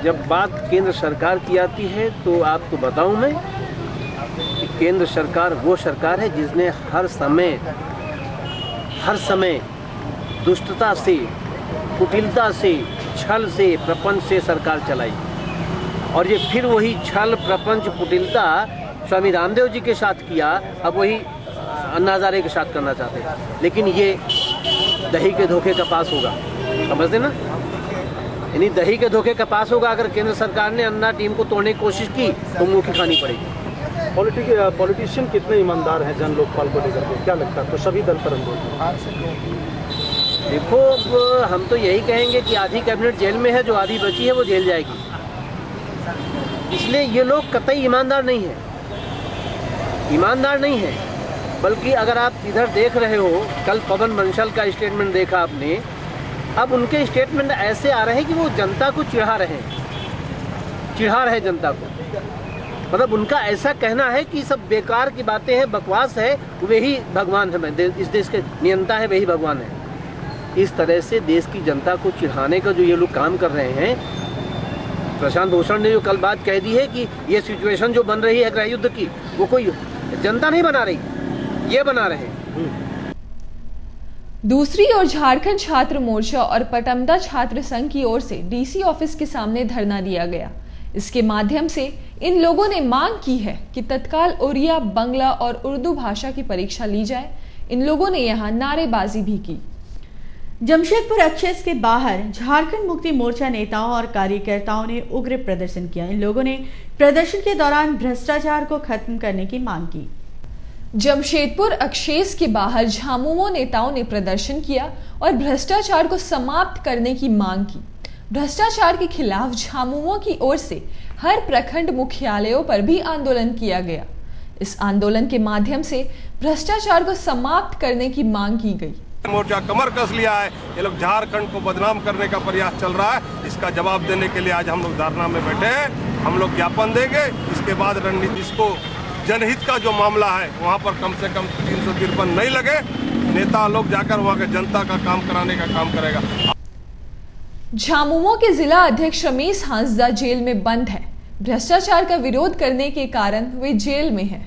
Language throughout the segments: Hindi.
जब बात केंद्र सरकार की आती है तो आपको बताऊं मैं कि केंद्र सरकार वो सरकार है जिसने हर समय दुष्टता से, कुटिलता से, छल से, प्रपंच से सरकार चलाई। और ये फिर वही छल, प्रपंच, कुटिलता स्वामी रामदेव जी के साथ किया, अब वही अन्ना हजारे के साथ करना चाहते हैं। लेकिन ये दही के धोखे का पास होगा, समझते ना? यानी दही के धोखे का पास होगा। अगर केंद्र सरकार ने अन्ना टीम को तोड़ने की कोशिश की तो मुंह की खानी पड़ेगी। पॉलिटिशियन कितने ईमानदार हैं जन लोकपाल को लेकर के, क्या लगता है? तो सभी दल पर देखो, हम तो यही कहेंगे कि आधी कैबिनेट जेल में है, जो आधी बची है वो जेल जाएगी। इसलिए ये लोग कतई ईमानदार नहीं है, ईमानदार नहीं है। बल्कि अगर आप इधर देख रहे हो, कल पवन बंसल का स्टेटमेंट देखा आपने, अब उनके स्टेटमेंट ऐसे आ रहे हैं कि वो जनता को चिढ़ा रहे जनता को। मतलब उनका ऐसा कहना है कि सब बेकार की बातें हैं, बकवास है, वही भगवान है, इस देश के नियंता है, वही भगवान है। इस तरह से देश की जनता को चिढ़ाने का जो ये लोग काम कर रहे हैं। प्रशांत भूषण ने जो कल बात कह दी है कि ये सिचुएशन जो बन रही है गृह युद्ध की, वो कोई जनता नहीं बना रही, ये बना रहे हैं। दूसरी ओर झारखंड छात्र मोर्चा और पटमदा छात्र संघ की ओर से डीसी ऑफिस के सामने धरना दिया गया। इसके माध्यम से इन लोगों ने मांग की है कि तत्काल ओड़िया, बंगला और उर्दू भाषा की परीक्षा ली जाए। इन लोगों ने यहाँ नारेबाजी भी की। जमशेदपुर एक्सेस के बाहर झारखंड मुक्ति मोर्चा नेताओं और कार्यकर्ताओं ने उग्र प्रदर्शन किया। इन लोगों ने प्रदर्शन के दौरान भ्रष्टाचार को खत्म करने की मांग की। जमशेदपुर एक्सेस के बाहर झामुमो नेताओं ने प्रदर्शन किया और भ्रष्टाचार को समाप्त करने की मांग की। भ्रष्टाचार के खिलाफ झामुमो की ओर से हर प्रखंड मुख्यालयों पर भी आंदोलन किया गया। इस आंदोलन के माध्यम से भ्रष्टाचार को समाप्त करने की मांग की गई। मोर्चा कमर कस लिया है, ये लोग झारखंड को बदनाम करने का प्रयास चल रहा है। इसका जवाब देने के लिए आज हम लोग धरना में बैठे हैं। हम लोग ज्ञापन देंगे, इसके बाद रणनीति, इसको जनहित का जो मामला है वहाँ पर कम से कम 353 नहीं लगे, नेता लोग जाकर वहाँ के जनता का काम कराने का काम करेगा। झामुमो के जिला अध्यक्ष रमेश हांसदा जेल में बंद है। भ्रष्टाचार का विरोध करने के कारण वे जेल में है।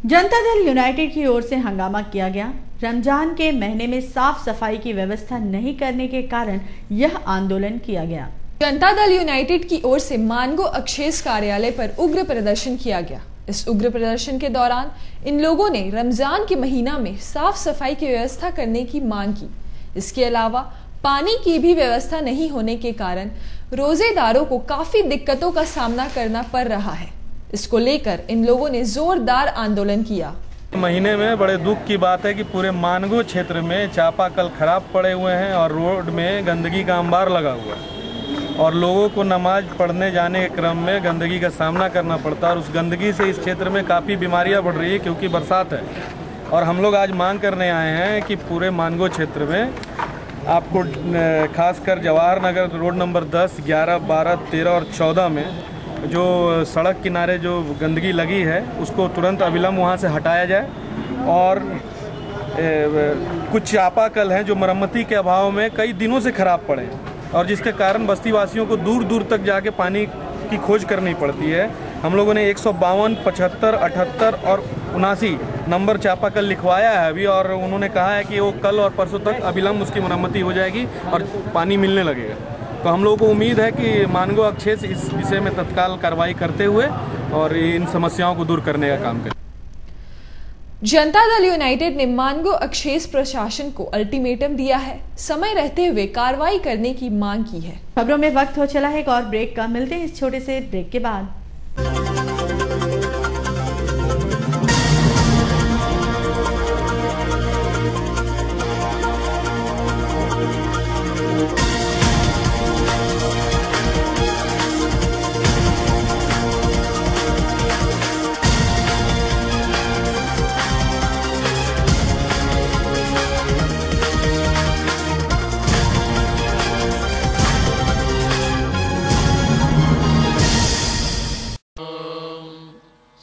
जनता दल यूनाइटेड की ओर से हंगामा किया गया। रमजान के महीने में साफ सफाई की व्यवस्था नहीं करने के कारण यह आंदोलन किया गया। जनता दल यूनाइटेड की ओर से मानगो एक्सेस कार्यालय पर उग्र प्रदर्शन किया गया। इस उग्र प्रदर्शन के दौरान इन लोगों ने रमजान के महीना में साफ सफाई की व्यवस्था करने की मांग की। इसके अलावा पानी की भी व्यवस्था नहीं होने के कारण रोजेदारों को काफी दिक्कतों का सामना करना पड़ रहा है। इसको लेकर इन लोगों ने जोरदार आंदोलन किया। महीने में बड़े दुख की बात है कि पूरे मानगो क्षेत्र में चापाकल खराब पड़े हुए हैं और रोड में गंदगी का अंबार लगा हुआ है और लोगों को नमाज पढ़ने जाने के क्रम में गंदगी का सामना करना पड़ता है और उस गंदगी से इस क्षेत्र में काफ़ी बीमारियां बढ़ रही है क्योंकि बरसात है। और हम लोग आज मांग करने आए हैं कि पूरे मानगो क्षेत्र में आपको खासकर जवाहर नगर रोड नंबर 10, 11, 12, 13 और 14 में जो सड़क किनारे जो गंदगी लगी है उसको तुरंत अविलंब वहाँ से हटाया जाए। और कुछ चापाकल हैं जो मरम्मती के अभाव में कई दिनों से खराब पड़े और जिसके कारण बस्ती वासियों को दूर दूर तक जाके पानी की खोज करनी पड़ती है। हम लोगों ने 152, 75, 78 और 79 नंबर चापाकल लिखवाया है अभी और उन्होंने कहा है कि वो कल और परसों तक अविलंब उसकी मरम्मती हो जाएगी और पानी मिलने लगेगा। तो हम लोगों को उम्मीद है कि मानगो एक्सेस इस विषय में तत्काल कार्रवाई करते हुए और इन समस्याओं को दूर करने का काम करें। जनता दल यूनाइटेड ने मानगो एक्सेस प्रशासन को अल्टीमेटम दिया है, समय रहते हुए कार्रवाई करने की मांग की है। खबरों में वक्त हो चला है एक और ब्रेक का। मिलते हैं इस छोटे से ब्रेक के बाद।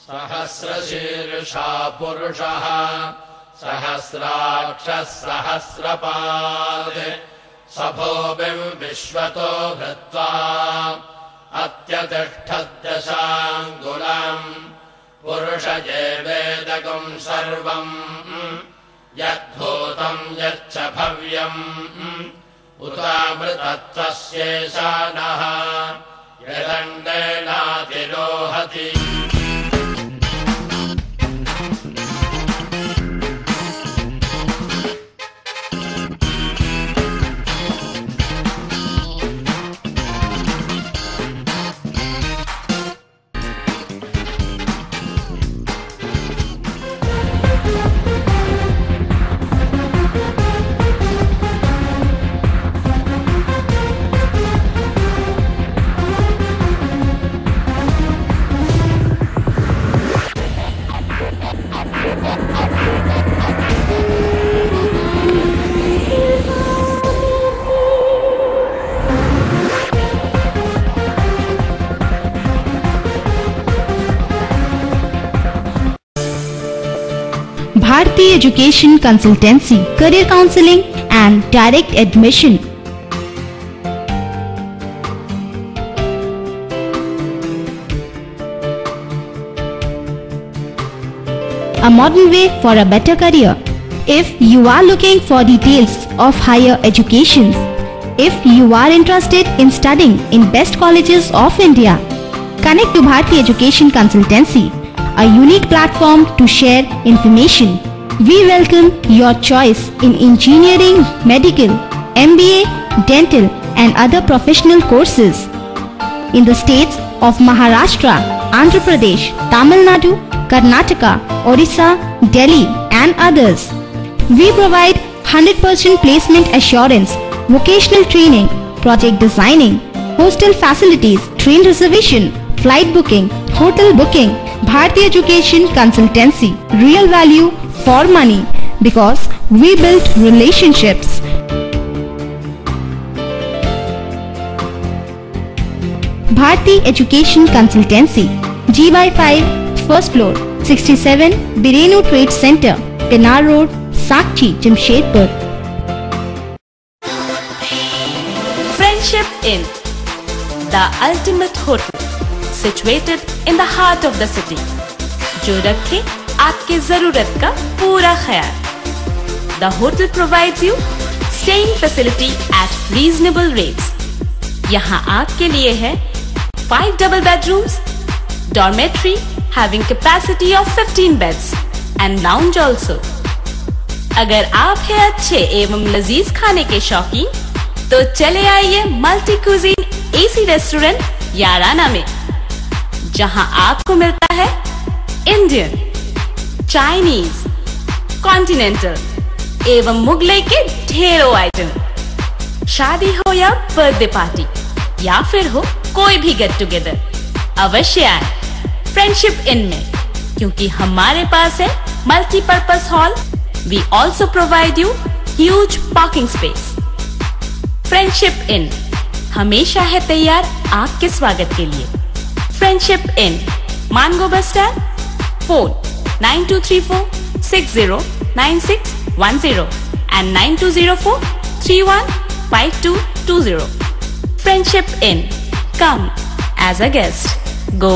सहस्रशीर्षा पुरुषः सहस्राक्षः सहस्रपाद सभोभिं विश्वतो भृत्वा अत्यतिष्ठद्दशाङ्गुलम् पुरुषये वेदगं सर्वम् यद्भूतं यच्च भव्यम् उतामृतत्वस्येषानः यदण्डेनातिरोहति। Bharti Education Consultancy, Career Counseling and Direct Admission. A modern way for a better career. If you are looking for details of higher education, if you are interested in studying in best colleges of India, connect to Bharti Education Consultancy, a unique platform to share information. We welcome your choice in engineering, medical, MBA, dental and other professional courses in the states of Maharashtra, Andhra Pradesh, Tamil Nadu, Karnataka, Odisha, Delhi and others. We provide 100% placement assurance, vocational training, project designing, hostel facilities, train reservation, flight booking, hotel booking. Bharti Education Consultancy, real value for money because we build relationships. Bharti Education Consultancy, G/5, first floor, 67, Birenu Trade Center, Pinar Road, Sakchi, Jamshedpur. Friendship Inn, the ultimate hotel, situated in the heart of the city, जो रखे आपके जरूरत का पूरा ख्याल. The hotel provides you staying facility at reasonable rates. यहाँ आपके लिए है 5 double bedrooms, dormitory having capacity of 15 beds and lounge also. अगर आप हैं अच्छे एवं लजीज खाने के शौकीन, तो चले आइए मल्टी कुजीन एसी रेस्टोरेंट याराना में, जहां आपको मिलता है इंडियन, चाइनीज, कॉन्टिनेंटल एवं मुगलई के ढेरों आइटम. शादी हो या बर्थडे पार्टी या फिर हो कोई भी गेट टुगेदर, अवश्य आए फ्रेंडशिप इन में, क्योंकि हमारे पास है multipurpose hall. We also provide you huge parking space. Friendship Inn हमेशा है तैयार आपके स्वागत के लिए. Friendship in, Mango bus stand. Phone 9234609610 and 9204315220. Friendship Inn. Come as a guest, go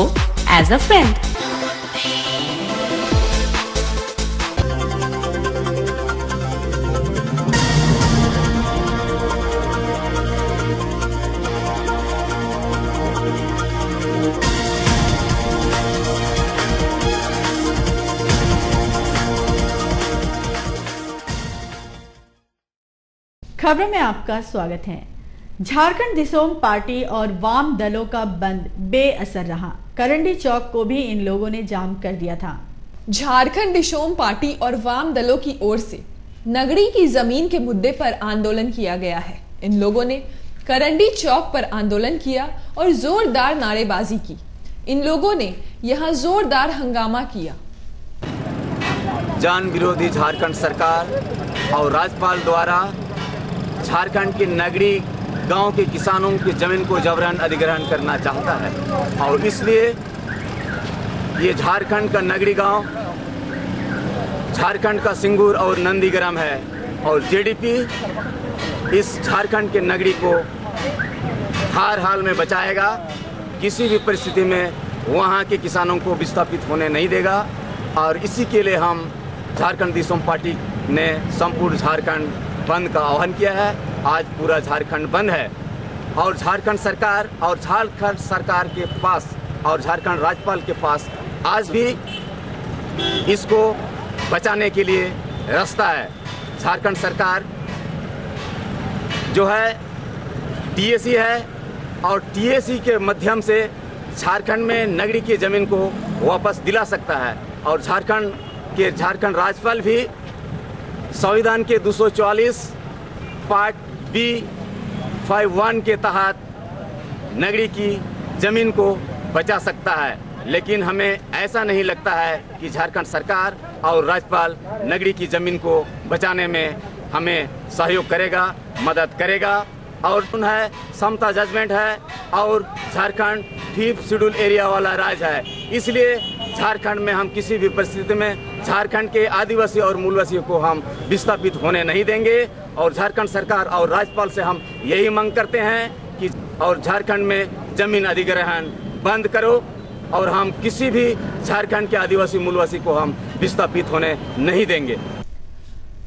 as a friend. खबरों में आपका स्वागत है। झारखंड दिसोम पार्टी और वाम दलों का बंद बेअसर रहा। करंडी चौक को भी इन लोगों ने जाम कर दिया था। झारखंड दिसोम पार्टी और वाम दलों की ओर से नगड़ी की जमीन के मुद्दे पर आंदोलन किया गया है। इन लोगों ने करंडी चौक पर आंदोलन किया और जोरदार नारेबाजी की। इन लोगों ने यहां जोरदार हंगामा किया। जन विरोधी झारखंड सरकार और राज्यपाल द्वारा झारखंड के नगरी गांव के किसानों की जमीन को जबरन अधिग्रहण करना चाहता है और इसलिए ये झारखंड का नगरी गांव झारखंड का सिंगूर और नंदीग्राम है और जेडीपी इस झारखंड के नगरी को हर हाल में बचाएगा, किसी भी परिस्थिति में वहाँ के किसानों को विस्थापित होने नहीं देगा। और इसी के लिए हम झारखंड दिसोम पार्टी ने संपूर्ण झारखंड बंद का आह्वान किया है। आज पूरा झारखंड बंद है और झारखंड सरकार के पास और झारखंड राज्यपाल के पास आज भी इसको बचाने के लिए रास्ता है। झारखंड सरकार जो है टीएसी है और टीएसी के माध्यम से झारखंड में नगरी की जमीन को वापस दिला सकता है। और झारखंड राज्यपाल भी संविधान के 244 पार्ट बी 51 के तहत नगरी की जमीन को बचा सकता है। लेकिन हमें ऐसा नहीं लगता है कि झारखंड सरकार और राज्यपाल नगरी की जमीन को बचाने में हमें सहयोग करेगा, मदद करेगा। और है समता जजमेंट है और झारखंड 5th शेड्यूल एरिया वाला राज्य है, इसलिए झारखंड में हम किसी भी परिस्थिति में झारखंड के आदिवासी और मूलवासियों को हम विस्थापित होने नहीं देंगे। और झारखंड सरकार और राज्यपाल से हम यही मांग करते हैं कि और झारखंड में जमीन अधिग्रहण बंद करो और हम किसी भी झारखंड के आदिवासी मूलवासी को हम विस्थापित होने नहीं देंगे।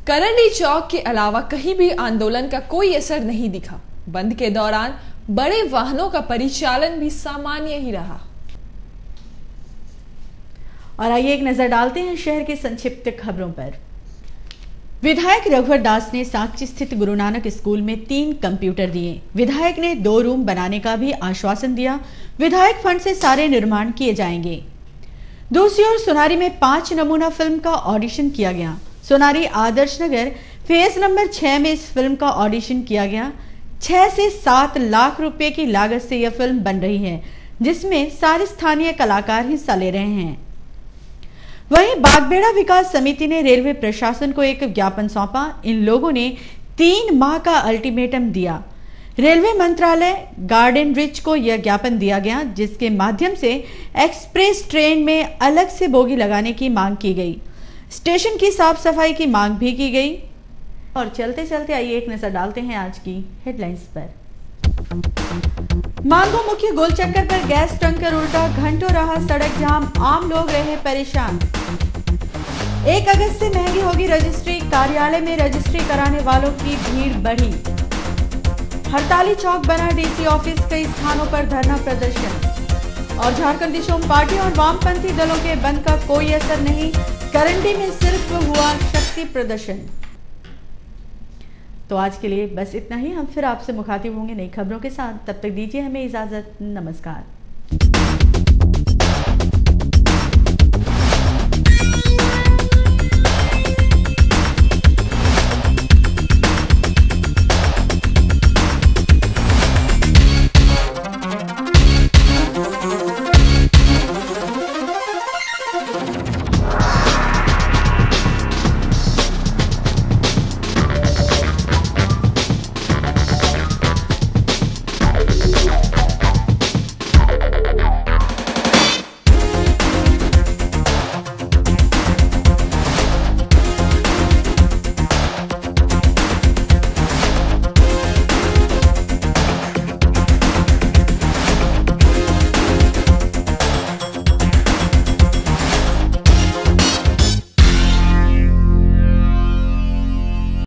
करंडी चौक के अलावा कहीं भी आंदोलन का कोई असर नहीं दिखा। बंद के दौरान बड़े वाहनों का परिचालन भी सामान्य ही रहा। और आइए एक नजर डालते हैं शहर के संक्षिप्त खबरों पर। विधायक रघुवर दास ने सांची स्थित गुरु नानक स्कूल में 3 कंप्यूटर दिए। विधायक ने 2 रूम बनाने का भी आश्वासन दिया। विधायक फंड से सारे निर्माण किए जाएंगे। दूसरी ओर सोनारी में 5 नमूना फिल्म का ऑडिशन किया गया। सोनारी आदर्श नगर फेज नंबर 6 में इस फिल्म का ऑडिशन किया गया। 6 से 7 लाख रुपए की लागत से यह फिल्म बन रही है, जिसमें सारे स्थानीय कलाकार हिस्सा ले रहे हैं। वहीं बागबेड़ा विकास समिति ने रेलवे प्रशासन को एक ज्ञापन सौंपा। इन लोगों ने 3 माह का अल्टीमेटम दिया। रेलवे मंत्रालय गार्डन रिच को यह ज्ञापन दिया गया, जिसके माध्यम से एक्सप्रेस ट्रेन में अलग से बोगी लगाने की मांग की गई। स्टेशन की साफ सफाई की मांग भी की गई। और चलते चलते आइए एक नजर डालते हैं आज की हेडलाइंस पर। मांगो मुख्य गोल चक्कर पर गैस टैंकर उल्टा, घंटों रहा सड़क जाम, आम लोग रहे परेशान। 1 अगस्त से महंगी होगी रजिस्ट्री, कार्यालय में रजिस्ट्री कराने वालों की भीड़ बढ़ी। हड़ताली चौक बना डीसी ऑफिस, कई स्थानों पर धरना प्रदर्शन। और झारखंड दिसोम पार्टी और वामपंथी दलों के बंद का कोई असर नहीं, करंडी में सिर्फ हुआ शक्ति प्रदर्शन। तो आज के लिए बस इतना ही। हम फिर आपसे मुखातिब होंगे नई खबरों के साथ। तब तक दीजिए हमें इजाजत। नमस्कार।